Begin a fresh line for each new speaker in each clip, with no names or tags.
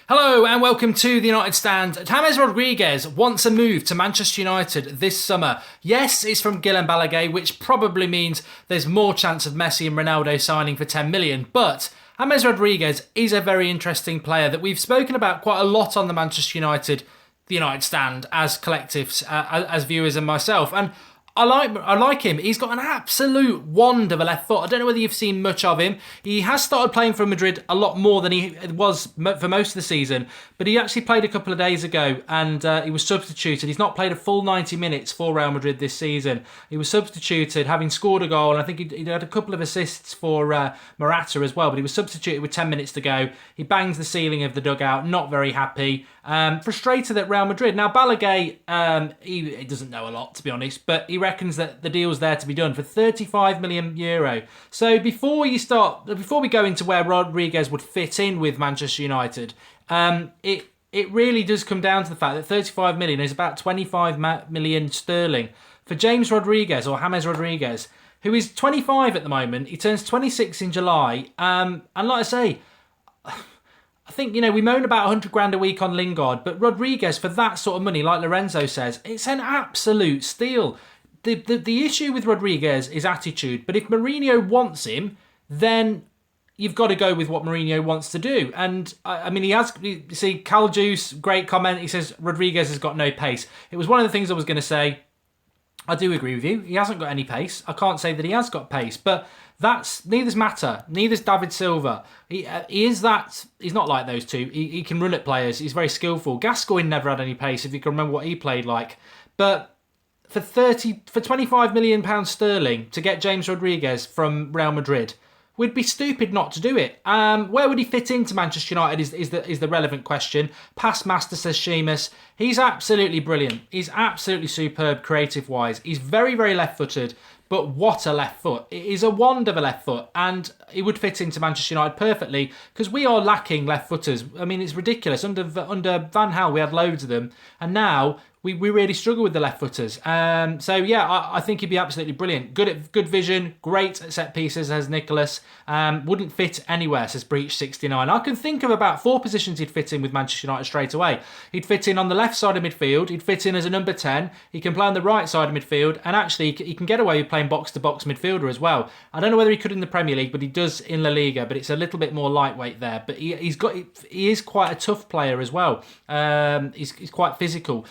Hello and welcome to the United Stand. James Rodriguez wants a move to Manchester United this summer. Yes, it's from Guillem Balaguer, which probably means there's more chance of Messi and Ronaldo signing for 10 million. But James Rodriguez is a very interesting player that we've spoken about quite a lot on the the United Stand as collectives, as viewers and myself. And I like him. He's got an absolute wand of a left foot. I don't know whether you've seen much of him. He has started playing for Madrid a lot more than he was for most of the season, but he actually played a couple of days ago and he was substituted. He's not played a full 90 minutes for Real Madrid this season. He was substituted, having scored a goal, and I think he had a couple of assists for Morata as well, but he was substituted with 10 minutes to go. He bangs the ceiling of the dugout, not very happy. Frustrated at Real Madrid. Now, Balaguer, he doesn't know a lot, to be honest, but he reckons that the deal's there to be done for €35 million. So before we go into where Rodriguez would fit in with Manchester United, it really does come down to the fact that 35 million is about 25 million sterling for James Rodriguez, or James Rodriguez, who is 25 at the moment. He turns 26 in July. And like I say, I think, we moan about 100 grand a week on Lingard, but Rodriguez, for that sort of money, like Lorenzo says, it's an absolute steal. The issue with Rodriguez is attitude, but if Mourinho wants him, then you've got to go with what Mourinho wants to do. And, Cal Juice, great comment, he says Rodriguez has got no pace. It was one of the things I was going to say. I do agree with you. He hasn't got any pace. I can't say that he has got pace, but neither's Mata, neither's David Silva. He's not like those two. He can run at players. He's very skillful. Gascoigne never had any pace, if you can remember what he played like. But for £25 million sterling to get James Rodriguez from Real Madrid, we'd be stupid not to do it. Where would he fit into Manchester United is the relevant question. Past master, says Seamus. He's absolutely brilliant. He's absolutely superb creative-wise. He's very, very left-footed, but what a left foot. It is a wand of a left foot, and he would fit into Manchester United perfectly because we are lacking left-footers. I mean, it's ridiculous. Under Van Gaal, we had loads of them, and now we really struggle with the left-footers. I think he'd be absolutely brilliant. Good vision, great at set pieces, as Nicholas. Wouldn't fit anywhere, says Breach69. I can think of about 4 positions he'd fit in with Manchester United straight away. He'd fit in on the left side of midfield. He'd fit in as a number 10. He can play on the right side of midfield. And actually, he can get away with playing box-to-box midfielder as well. I don't know whether he could in the Premier League, but he does in La Liga. But it's a little bit more lightweight there. But he is quite a tough player as well. He's quite physical.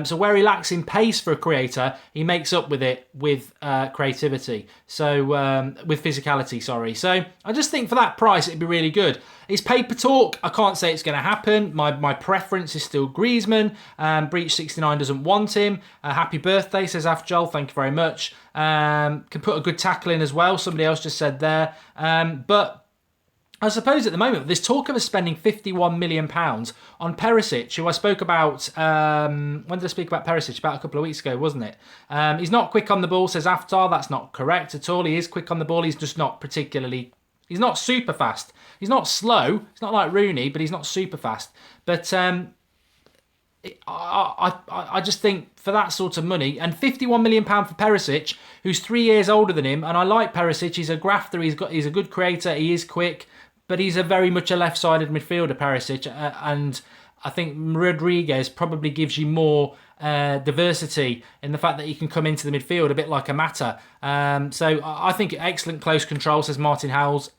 So where he lacks in pace for a creator, he makes up with it with creativity. So with physicality, sorry. So I just think for that price, it'd be really good. Is paper talk? I can't say it's going to happen. My preference is still Griezmann. Breach69 doesn't want him. Happy birthday, says Afjal. Thank you very much. Can put a good tackle in as well. Somebody else just said there. But I suppose at the moment, there's talk of us spending £51 million on Perisic, who I spoke about, when did I speak about Perisic? About a couple of weeks ago, wasn't it? He's not quick on the ball, says Aftar. That's not correct at all. He is quick on the ball. He's just not he's not super fast. He's not slow. He's not like Rooney, but he's not super fast. But I just think for that sort of money, and £51 million for Perisic, who's 3 years older than him, and I like Perisic. He's a grafter. He's a good creator. He is quick. But he's very much a left-sided midfielder, Perisic, and I think Rodriguez probably gives you more diversity in the fact that he can come into the midfield a bit like a Mata. So I think excellent close control, says Martin Howells.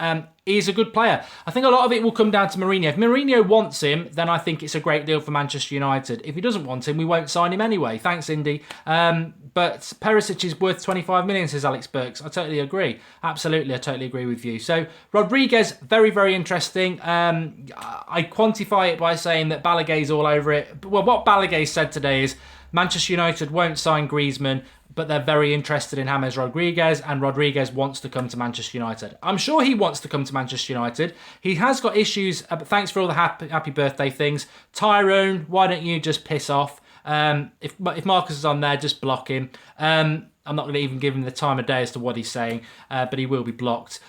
He's a good player. I think a lot of it will come down to Mourinho. If Mourinho wants him, then I think it's a great deal for Manchester United. If he doesn't want him, we won't sign him anyway. Thanks, Indy. But Perisic is worth 25 million, says Alex Burks. I totally agree. Absolutely, I totally agree with you. So Rodriguez, very, very interesting. I quantify it by saying that Balaguer's all over it. Well, what Balaguer said today is Manchester United won't sign Griezmann, but they're very interested in James Rodriguez, and Rodriguez wants to come to Manchester United. I'm sure he wants to come to Manchester United. He has got issues, but thanks for all the happy birthday things. Tyrone, why don't you just piss off? If Marcus is on there, just block him. I'm not going to even give him the time of day as to what he's saying, but he will be blocked.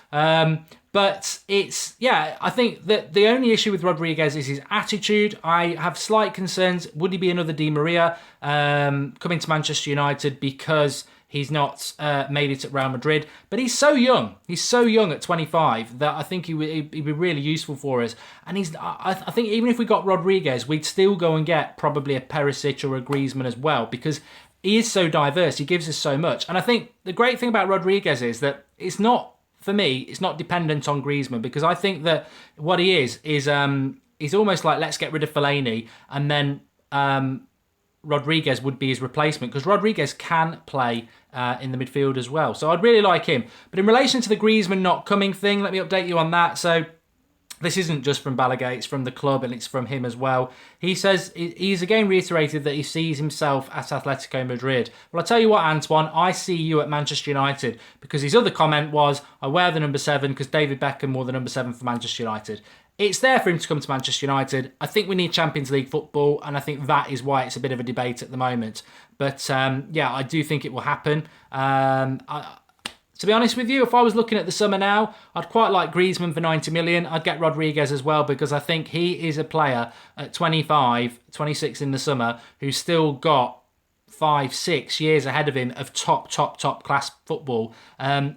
But I think that the only issue with Rodriguez is his attitude. I have slight concerns. Would he be another Di Maria coming to Manchester United because he's not made it at Real Madrid, but he's so young. He's so young at 25 that I think he'd be really useful for us. And I think even if we got Rodriguez, we'd still go and get probably a Perisic or a Griezmann as well, because he is so diverse. He gives us so much. And I think the great thing about Rodriguez is that it's not, for me, it's not dependent on Griezmann, because I think that what he is he's almost like, let's get rid of Fellaini, and then Rodriguez would be his replacement, because Rodriguez can play in the midfield as well. So I'd really like him. But in relation to the Griezmann not coming thing, let me update you on that. So this isn't just from Balaguer, it's from the club and it's from him as well. He says, he's again reiterated that he sees himself at Atletico Madrid. Well, I'll tell you what, Antoine, I see you at Manchester United, because his other comment was, I wear the number 7 because David Beckham wore the number 7 for Manchester United. It's there for him to come to Manchester United. I think we need Champions League football, and I think that is why it's a bit of a debate at the moment. But yeah, I do think it will happen. To be honest with you, if I was looking at the summer now, I'd quite like Griezmann for 90 million. I'd get Rodriguez as well, because I think he is a player at 25, 26 in the summer, who's still got 5-6 years ahead of him of top class football.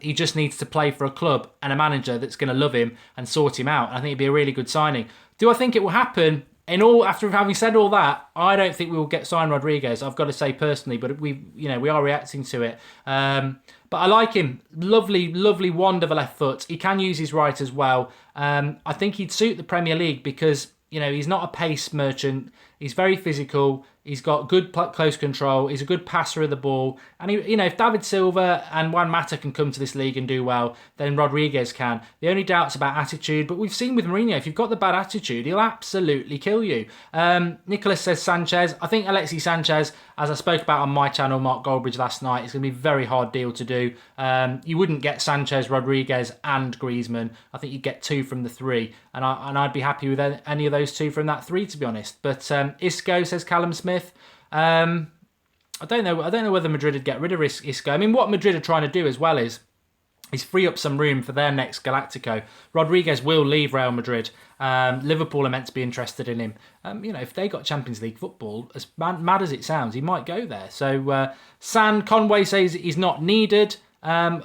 He just needs to play for a club and a manager that's going to love him and sort him out. I think it'd be a really good signing. Do I think it will happen? After having said all that, I don't think we will get signed Rodriguez, I've got to say personally, but we are reacting to it. But I like him. Lovely wand of a left foot. He can use his right as well. I think he'd suit the Premier League because, he's not a pace merchant. He's very physical. He's got good close control. He's a good passer of the ball. And, if David Silva and Juan Mata can come to this league and do well, then Rodriguez can. The only doubt's about attitude. But we've seen with Mourinho, if you've got the bad attitude, he'll absolutely kill you. Nicholas says Sanchez. I think Alexis Sanchez, as I spoke about on my channel, Mark Goldbridge, last night, it's going to be a very hard deal to do. You wouldn't get Sanchez, Rodriguez and Griezmann. I think you'd get 2 from the 3. And I'd be happy with any of those 2 from that 3, to be honest. But Isco, says Callum Smith. I don't know whether Madrid would get rid of Isco. I mean, what Madrid are trying to do as well is free up some room for their next Galactico. Rodriguez will leave Real Madrid. Liverpool are meant to be interested in him. If they got Champions League football, as mad as it sounds, he might go there. So San Conway says he's not needed. Yeah,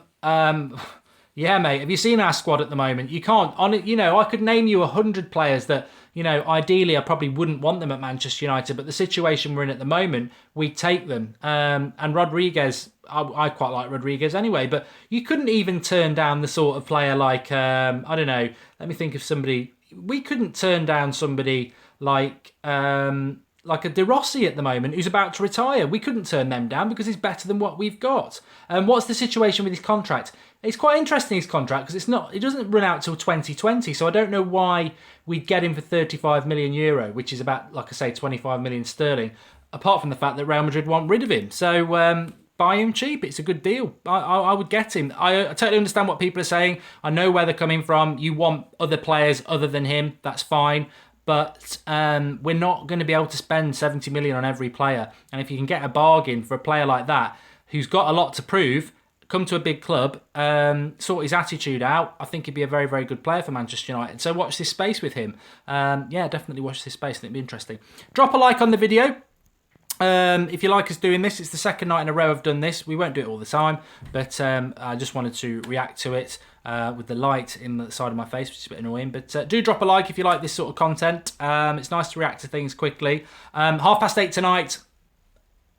mate. Have you seen our squad at the moment? You can't. I could name you 100 players that, ideally I probably wouldn't want them at Manchester United, but the situation we're in at the moment, we take them. And Rodriguez, I quite like Rodriguez anyway, but you couldn't even turn down the sort of player like, I don't know, let me think of somebody. We couldn't turn down somebody like a De Rossi at the moment who's about to retire. We couldn't turn them down because he's better than what we've got. What's the situation with his contract? It's quite interesting, his contract, because it doesn't run out till 2020, so I don't know why we'd get him for 35 million euro, which is about, like I say, 25 million sterling, apart from the fact that Real Madrid want rid of him. So buy him cheap. It's a good deal. I would get him. I totally understand what people are saying. I know where they're coming from. You want other players other than him. That's fine. But we're not going to be able to spend 70 million on every player. And if you can get a bargain for a player like that, who's got a lot to prove, come to a big club, sort his attitude out, I think he'd be a very, very good player for Manchester United. So watch this space with him. Yeah, definitely watch this space. I think it'd be interesting. Drop a like on the video. If you like us doing this, it's the second night in a row I've done this. We won't do it all the time, but I just wanted to react to it with the light in the side of my face, which is a bit annoying. But do drop a like if you like this sort of content. It's nice to react to things quickly. 8:30 tonight,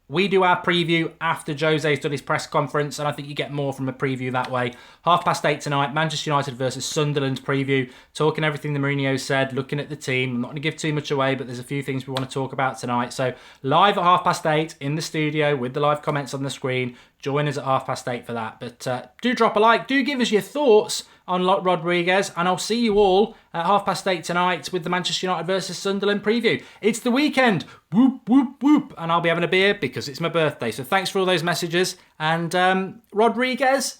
we do our preview after Jose's done his press conference, and I think you get more from a preview that way. 8:30 tonight, Manchester United versus Sunderland preview, talking everything the Mourinho said, looking at the team. I'm not going to give too much away, but there's a few things we want to talk about tonight. So live at 8:30 in the studio with the live comments on the screen. Join us at 8:30 for that. But do drop a like, do give us your thoughts on Rodriguez, and I'll see you all at 8:30 tonight with the Manchester United versus Sunderland preview. It's the weekend, whoop, whoop, whoop, and I'll be having a beer because it's my birthday. So thanks for all those messages. And Rodriguez,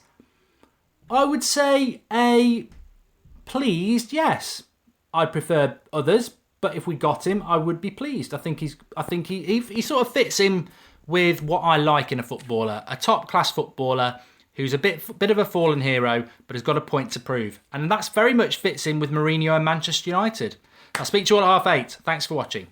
I would say a pleased, yes. I'd prefer others, but if we got him, I would be pleased. I think he sort of fits in with what I like in a footballer, a top-class footballer who's a bit of a fallen hero, but has got a point to prove. And that's very much fits in with Mourinho and Manchester United. I'll speak to you all at 8:30. Thanks for watching.